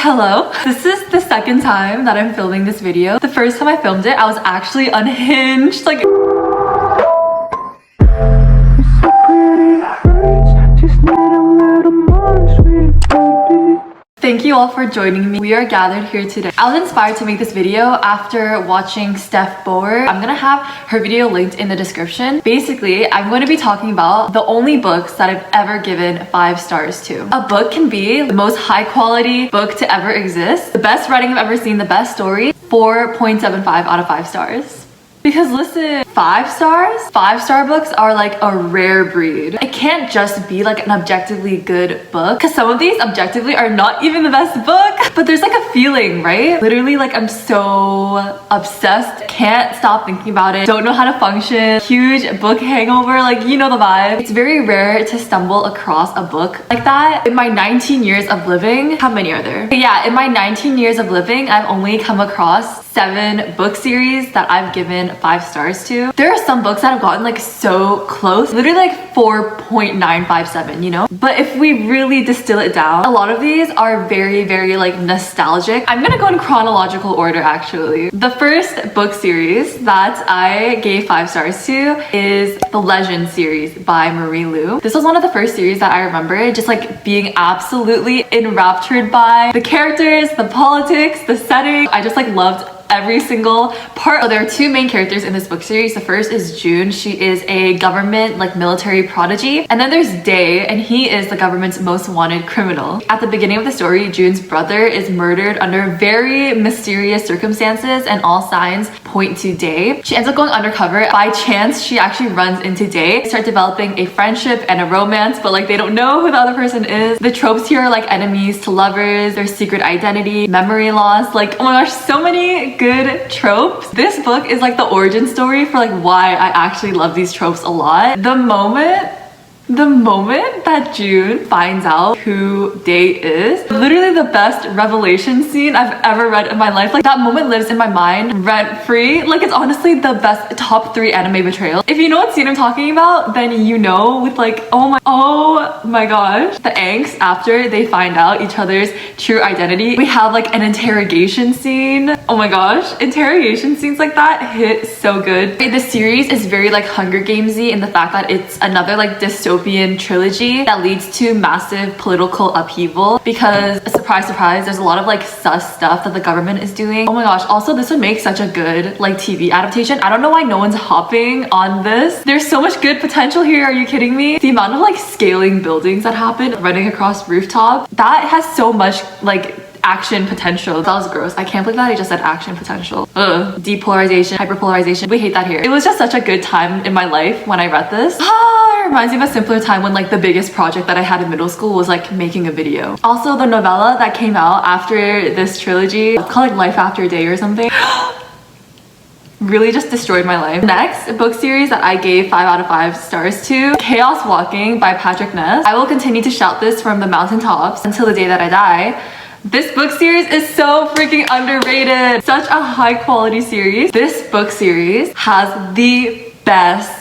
Hello. This is the second time that I'm filming this video. The first time I filmed it, I was actually unhinged. Like, thank you all for joining me. We are gathered here today. I was inspired to make this video after watching Steph Boer. I'm gonna have her video linked in the description. Basically, I'm going to be talking about the only books that I've ever given 5 stars to. A book can be the most high quality book to ever exist, the best writing I've ever seen, the best story, 4.75 out of 5 stars. Because listen, 5 stars? 5-star books are like a rare breed. It can't just be like an objectively good book, because some of these objectively are not even the best book, but there's like a feeling, right? Literally, like, I'm so obsessed, can't stop thinking about it, don't know how to function, huge book hangover, like, you know the vibe. It's very rare to stumble across a book like that. In my 19 years of living, how many are there? But yeah, in my 19 years of living, I've only come across 7 book series that I've given 5 stars to. There are some books that have gotten like so close, literally like 4.957, you know? But if we really distill it down, a lot of these are very like nostalgic. I'm gonna go in chronological order actually. The first book series that I gave 5 stars to is the Legend series by Marie Lu. This was one of the first series that I remember just like being absolutely enraptured by. The characters, the politics, the setting. I just like loved every single part. So there are 2 main characters in this book series. The first is June. She is a government like military prodigy. And then there's Day, and he is the government's most wanted criminal. At the beginning of the story, June's brother is murdered under very mysterious circumstances, and all signs point to Day. She ends up going undercover. By chance, she actually runs into Day. They start developing a friendship and a romance, but like they don't know who the other person is. The tropes here are like enemies to lovers, their secret identity, memory loss. Like, oh my gosh, so many good tropes. This book is like the origin story for like why I actually love these tropes a lot. The moment that June finds out who Day is, literally the best revelation scene I've ever read in my life. Like, that moment lives in my mind rent free. Like, it's honestly the best top 3 anime betrayal. If you know what scene I'm talking about, then you know, with like, oh my gosh, the angst after they find out each other's true identity. We have like an interrogation scene. Oh my gosh, interrogation scenes like that hit so good. The series is very like Hunger Games-y in the fact that it's another like dystopian trilogy that leads to massive political upheaval because, surprise surprise, there's a lot of like sus stuff that the government is doing. Oh my gosh, also this would make such a good like TV adaptation. I don't know why no one's hopping on this. There's so much good potential here, are you kidding me? The amount of like scaling buildings that happen, running across rooftops, that has so much like action potential. That was gross. I can't believe that I just said action potential. Ugh. Depolarization, hyperpolarization. We hate that here. It was just such a good time in my life when I read this. It reminds me of a simpler time when like the biggest project that I had in middle school was like making a video. Also, the novella that came out after this trilogy, it's called like Life After Day or something. Really just destroyed my life. Next, a book series that I gave 5 out of 5 stars to, Chaos Walking by Patrick Ness. I will continue to shout this from the mountaintops until the day that I die. This book series is so freaking underrated. Such a high quality series. This book series has the best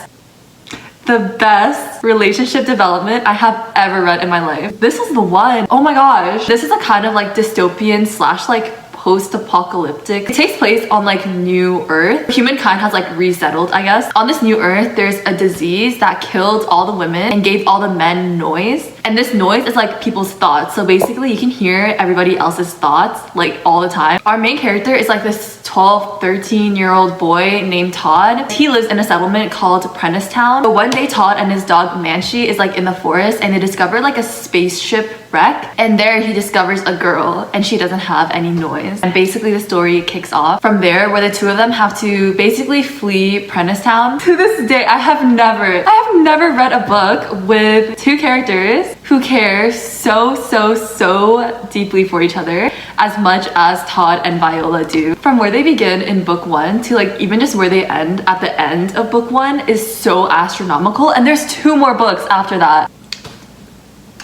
relationship development I have ever read in my life. This is the one. Oh my gosh. This is a kind of like dystopian slash like post-apocalyptic. It takes place on like New Earth. Humankind has like resettled, I guess. On this New Earth, there's a disease that killed all the women and gave all the men noise. And this noise is like people's thoughts. So basically you can hear everybody else's thoughts like all the time. Our main character is like this 12, 13-year-old boy named Todd. He lives in a settlement called Prentice Town. But one day Todd and his dog Manshi is like in the forest, and they discover like a spaceship wreck. And there he discovers a girl, and she doesn't have any noise. And basically the story kicks off from there, where the 2 of them have to basically flee Prentice Town. To this day, I have never read a book with 2 characters who care so deeply for each other as much as Todd and Viola do. From where they begin in book 1 to like even just where they end at the end of book 1 is so astronomical, and there's 2 more books after that.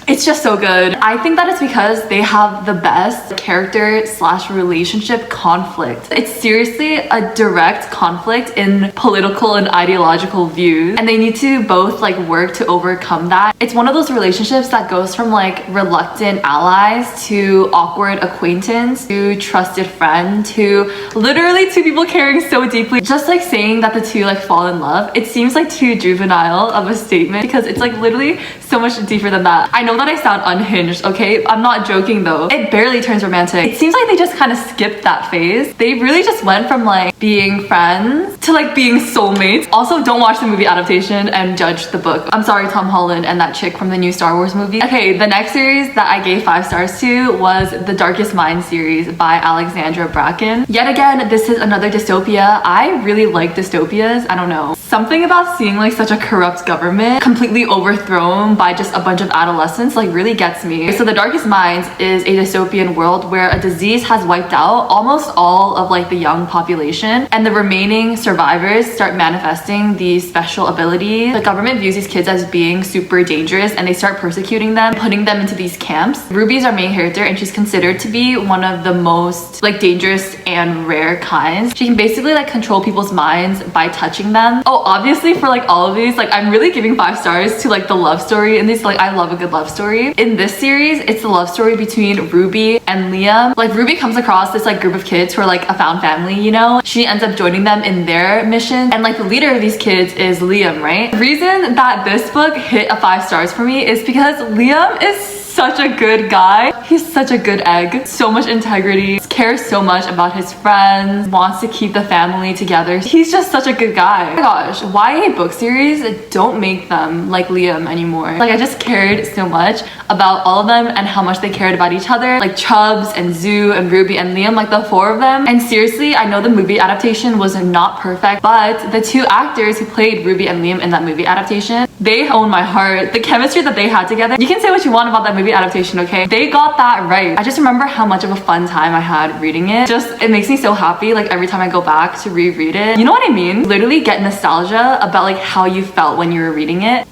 It's just so good. I think that it's because they have the best character/relationship conflict. It's seriously a direct conflict in political and ideological views, and they need to both like work to overcome that. It's one of those relationships that goes from like reluctant allies to awkward acquaintance to trusted friend to literally two people caring so deeply. Just like saying that the two like fall in love, it seems like too juvenile of a statement because it's like literally so much deeper than that. I know that I sound unhinged, okay? I'm not joking though. It barely turns romantic. It seems like they just kind of skipped that phase. They really just went from like being friends to like being soulmates. Also, don't watch the movie adaptation and judge the book. I'm sorry, Tom Holland and that chick from the new Star Wars movie. Okay, the next series that I gave 5 stars to was the Darkest Minds series by Alexandra Bracken. Yet again, this is another dystopia. I really like dystopias. I don't know. Something about seeing like such a corrupt government completely overthrown by just a bunch of adolescents like really gets me. So the Darkest Minds is a dystopian world where a disease has wiped out almost all of like the young population, and the remaining survivors start manifesting these special abilities. The government views these kids as being super dangerous and they start persecuting them, putting them into these camps. Ruby's our main character and she's considered to be one of the most like dangerous and rare kinds. She can basically like control people's minds by touching them. Oh, obviously for like all of these, like I'm really giving 5 stars to like the love story in these. Like I love a good love story. In this series, it's the love story between Ruby and Liam. Like Ruby comes across this like group of kids who are like a found family, you know? She ends up joining them in their mission, and like the leader of these kids is Liam, right? The reason that this book hit a 5 stars for me is because Liam is such a good guy. He's such a good egg. So much integrity. Cares so much about his friends. Wants to keep the family together. He's just such a good guy. Oh my gosh, YA book series, don't make them like Liam anymore. Like I just cared so much about all of them and how much they cared about each other. Like Chubbs and Zoo and Ruby and Liam, like the 4 of them. And seriously, I know the movie adaptation was not perfect, but the 2 actors who played Ruby and Liam in that movie adaptation, they own my heart. The chemistry that they had together, you can say what you want about that movie adaptation, okay? They got that right. I just remember how much of a fun time I had reading it. Just, it makes me so happy like every time I go back to reread it. You know what I mean? Literally get nostalgia about like how you felt when you were reading it.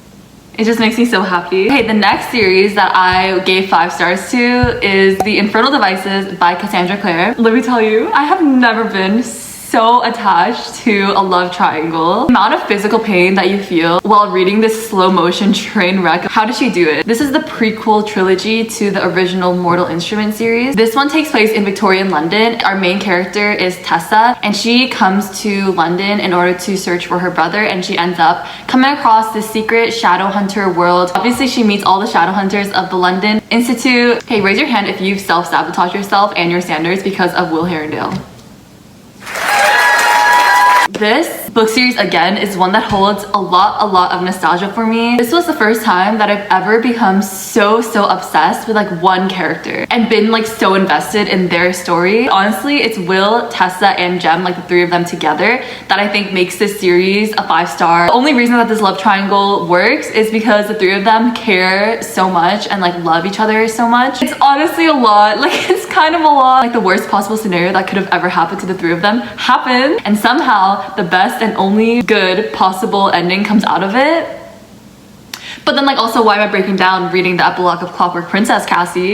It just makes me so happy. Okay, the next series that I gave 5 stars to is The Infernal Devices by Cassandra Clare. Let me tell you, I have never been so attached to a love triangle. The amount of physical pain that you feel while reading this slow motion train wreck. How did she do it? This is the prequel trilogy to the original Mortal Instruments series. This one takes place in Victorian London. Our main character is Tessa, and she comes to London in order to search for her brother, and she ends up coming across this secret shadow hunter world. Obviously, she meets all the shadow hunters of the London Institute. Hey, raise your hand if you've self-sabotaged yourself and your standards because of Will Herondale. This book series again is one that holds a lot of nostalgia for me. This was the first time that I've ever become so obsessed with like one character and been like so invested in their story. Honestly, it's Will, Tessa, and Jem, like the 3 of them together, that I think makes this series a 5 star. The only reason that this love triangle works is because the 3 of them care so much and like love each other so much. It's honestly a lot. Like it's kind of a lot. Like the worst possible scenario that could have ever happened to the 3 of them happened, and somehow the best and only good possible ending comes out of it. But then like also, why am I breaking down reading the epilogue of Clockwork Princess, Cassie?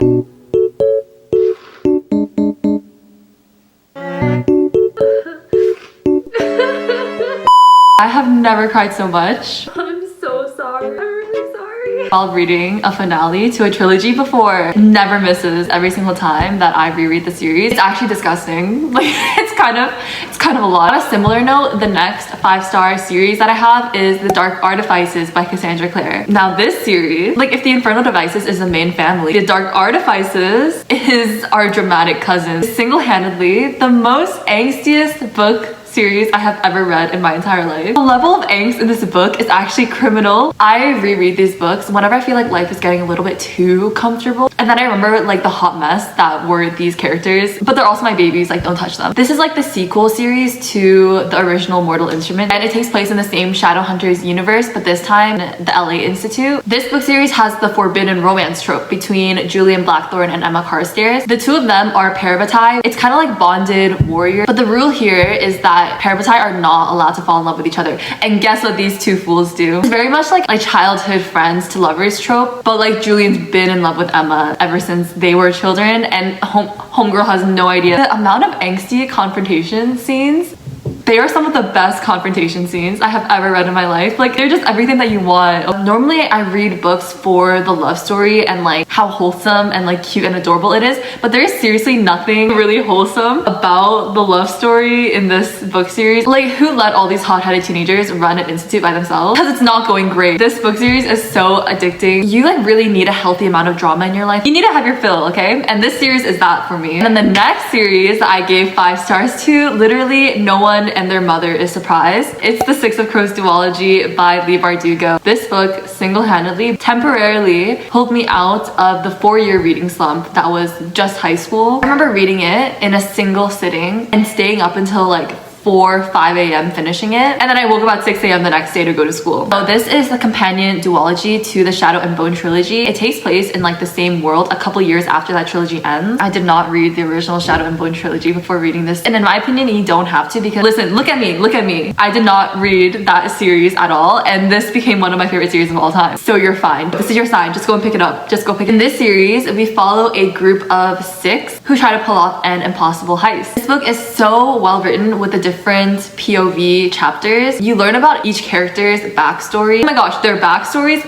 I have never cried so much. I'm so sorry. I'm really sorry. While reading a finale to a trilogy before. Never misses every single time that I reread the series. It's actually disgusting. Like it's kind of a lot. On a similar note, the next 5-star series that I have is The Dark Artifices by Cassandra Clare. Now this series, like if the Infernal Devices is the main family, The Dark Artifices is our dramatic cousin. Single-handedly the most angstiest book series I have ever read in my entire life. The level of angst in this book is actually criminal. I reread these books whenever I feel like life is getting a little bit too comfortable, and then I remember like the hot mess that were these characters, but they're also my babies, like don't touch them. This is like the sequel series to the original Mortal Instrument, and it takes place in the same Shadowhunters universe, but this time the LA Institute. This book series has the forbidden romance trope between Julian Blackthorne and Emma Carstairs. The 2 of them are parabatai. It's kind of like bonded warrior, but the rule here is that that parabatai are not allowed to fall in love with each other. And guess what these two fools do? It's very much like childhood friends to lovers trope, but like Julian's been in love with Emma ever since they were children, and homegirl has no idea. The amount of angsty confrontation scenes, they are some of the best confrontation scenes I have ever read in my life. Like, they're just everything that you want. Normally, I read books for the love story and like how wholesome and like cute and adorable it is, but there is seriously nothing really wholesome about the love story in this book series. Like, who let all these hot-headed teenagers run an institute by themselves? Because it's not going great. This book series is so addicting. You like really need a healthy amount of drama in your life. You need to have your fill, okay? And this series is that for me. And then the next series that I gave 5 stars to, literally no one and their mother is surprised. It's The Six of Crows duology by Leigh Bardugo. This book single-handedly, temporarily pulled me out of the 4-year reading slump that was just high school. I remember reading it in a single sitting and staying up until like 5 a.m. finishing it, and then I woke up at 6 a.m. the next day to go to school. So this is the companion duology to the Shadow and Bone trilogy. It takes place in like the same world a couple years after that trilogy ends. I did not read the original Shadow and Bone trilogy before reading this, and in my opinion you don't have to, because listen, look at me. I did not read that series at all, and this became one of my favorite series of all time. So you're fine. This is your sign. Just go and pick it up. Just go pick it up. In this series, we follow a group of 6 who try to pull off an impossible heist. This book is so well written with the different POV chapters. You learn about each character's backstory. Oh my gosh, their backstories.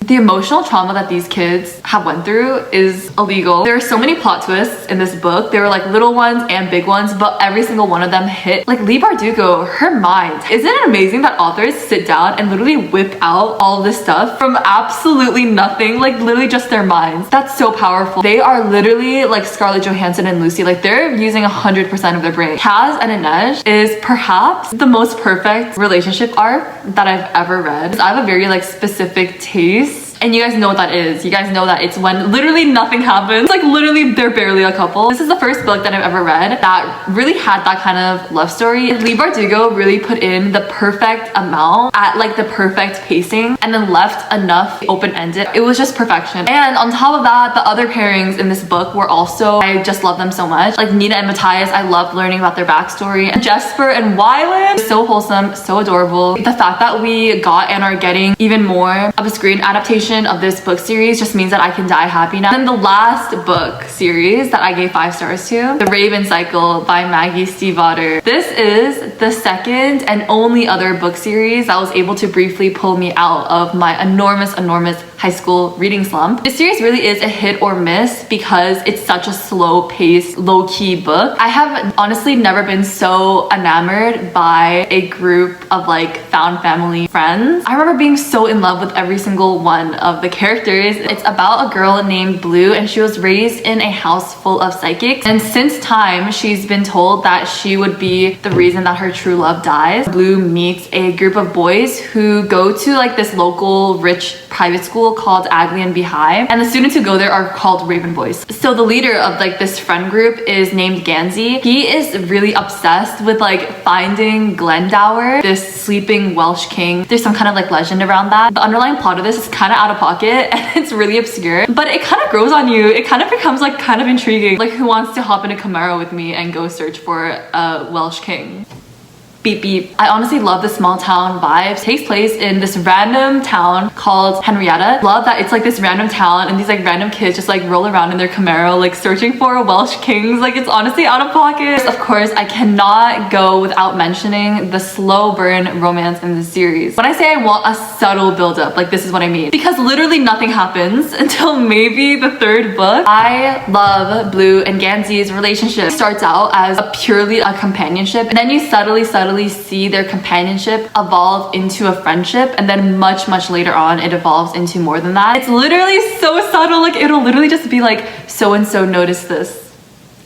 The emotional trauma that these kids have went through is illegal. There are so many plot twists in this book. There were like little ones and big ones, but every single one of them hit. Like Leigh Bardugo, her mind. Isn't it amazing that authors sit down and literally whip out all this stuff from absolutely nothing, like literally just their minds? That's so powerful. They are literally like Scarlett Johansson and Lucy. Like, they're using 100% of their brain. Kaz and Inej is perhaps the most perfect relationship arc that I've ever read. I have a very like specific taste, and you guys know what that is. You guys know that it's when literally nothing happens. Like, literally they're barely a couple. This is the first book that I've ever read that really had that kind of love story. Leigh Bardugo really put in the perfect amount at like the perfect pacing, and then left enough open-ended. It was just perfection. And on top of that, the other pairings in this book were also, I just love them so much. Like Nina and Matthias, I loved learning about their backstory. And Jesper and Wylan, so wholesome, so adorable. The fact that we got and are getting even more of a screen adaptation of this book series just means that I can die happy now. And then the last book series that I gave 5 stars to, The Raven Cycle by Maggie Stiefvater. This is the second and only other book series that was able to briefly pull me out of my enormous high school reading slump. This series really is a hit or miss because it's such a slow-paced, low-key book. I have honestly never been so enamored by a group of like found family friends. I remember being so in love with every single one of the characters. It's about a girl named Blue, and she was raised in a house full of psychics, and since time she's been told that she would be the reason that her true love dies. Blue meets a group of boys who go to like this local rich private school called 𝐬𝐿 High, and the students who go there are called Raven Boys. So the leader of like this friend group is named Gansey. He is really obsessed with like finding Glendower, this sleeping Welsh king. There's some kind of like legend around that. The underlying plot of this is kind of out of pocket and it's really obscure, but it kind of grows on you. It kind of becomes like kind of intriguing. Like, who wants to hop in a Camaro with me and go search for a Welsh king? Beep beep. I honestly love the small town vibes. It takes place in this random town called Henrietta. Love that it's like this random town and these like random kids just like roll around in their Camaro like searching for Welsh kings. Like, it's honestly out of pocket. Of course, I cannot go without mentioning the slow burn romance in the series. When I say I want a subtle build-up, like, this is what I mean. Because literally nothing happens until maybe the 3rd book. I love Blue and Gansey's relationship. It starts out as purely a companionship, and then you subtly see their companionship evolve into a friendship, and then much later on it evolves into more than that. It's literally so subtle. Like, it'll literally just be like, so and so noticed this,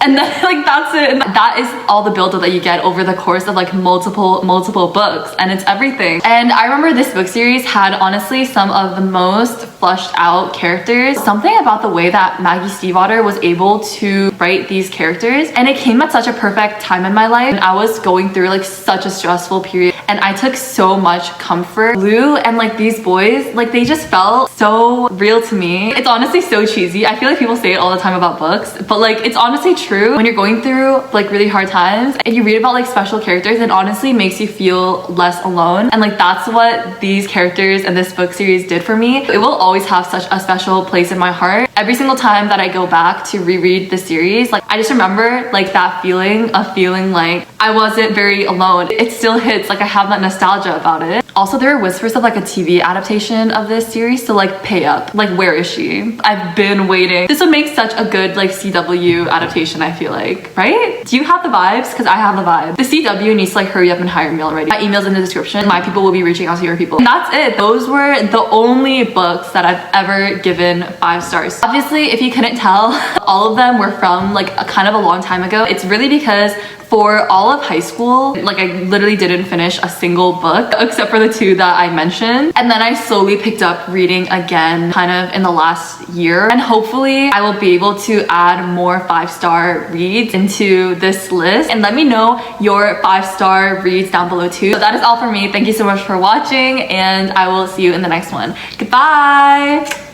and then like that's it. And that is all the build-up that you get over the course of like multiple books, and it's everything. And I remember this book series had honestly some of the most flushed out characters. Something about the way that Maggie Stiefvater was able to write these characters, and it came at such a perfect time in my life. And I was going through like such a stressful period, and I took so much comfort. Blue and like these boys, like they just felt so real to me. It's honestly so cheesy. I feel like people say it all the time about books, but like it's honestly true. When you're going through like really hard times and you read about like special characters, it honestly makes you feel less alone. And like that's what these characters and this book series did for me. It will always have such a special place in my heart. Every single time that I go back to reread the series, like I just remember like that feeling of feeling like I wasn't very alone. It still hits, like I have that nostalgia about it. Also, there are whispers of like a TV adaptation of this series, so like pay up. Like, where is she? I've been waiting. This would make such a good like CW adaptation, I feel like, right? Do you have the vibes? Because I have the vibe. The CW needs to like hurry up and hire me already. My email's in the description. My people will be reaching out to your people. And that's it. Those were the only books that I've ever given 5 stars. Obviously, if you couldn't tell, all of them were from like a kind of a long time ago. It's really because for all of high school, like I literally didn't finish a single book except for the 2 that I mentioned. And then I slowly picked up reading again kind of in the last year. And hopefully I will be able to add more 5-star reads into this list. And let me know your 5-star reads down below too. So that is all for me. Thank you so much for watching and I will see you in the next one. Goodbye!